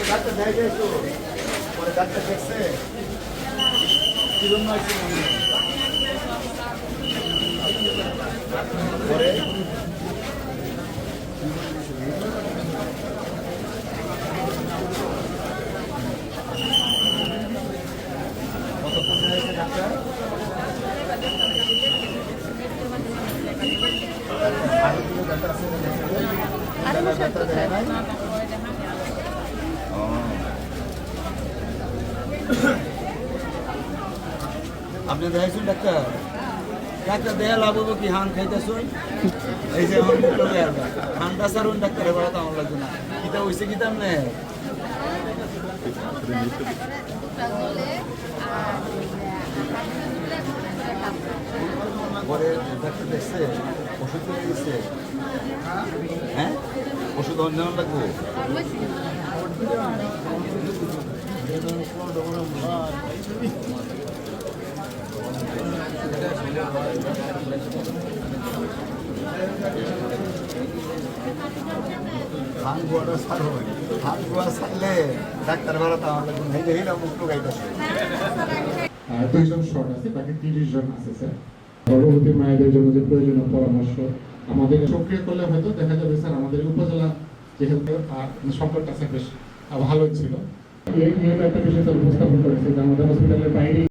doctor দেখে তো পরে ডাক্তার দেখছে কিরম আছে পরে কতক্ষণ হয়েছে ডাক্তার ডাক্তার আছে ডাক্তার দেখে নাই আপনি দেখাইছেন ডাক্তার ডাক্তার দেখা লাভ হবো কি হান খাইতেছুন এই যে আমার মুখ করে আসবে হানটা সারুন ডাক্তারে বলা তো আমার লাগবে না কিতা হয়েছে কিতা আপনি পরে ডাক্তার দেখছে ওষুধ করে দিচ্ছে হ্যাঁ ওষুধ অন্য লাগবো ধান গোয়াটা ছাড়ো ধান গোয়া ছাড়লে ডাক্তার বেলা তো আমার লাগবে ভেঙে হিলা মুখ গাইতেছে 2 জন শর্ট আছে বাকি 30 জন আছে স্যার গর্ভবতী মায়েদের জন্য যে প্রয়োজনীয় পরামর্শ আমাদের সক্রিয় করলে হয়তো দেখা যাবে স্যার আমাদের উপজেলা যে হেলথ সংকটটা স্যার বেশ ভালো ছিল এই নিয়মে একটা বিষয় স্যার উপস্থাপন করেছে যে আমাদের হসপিটালের বাইরে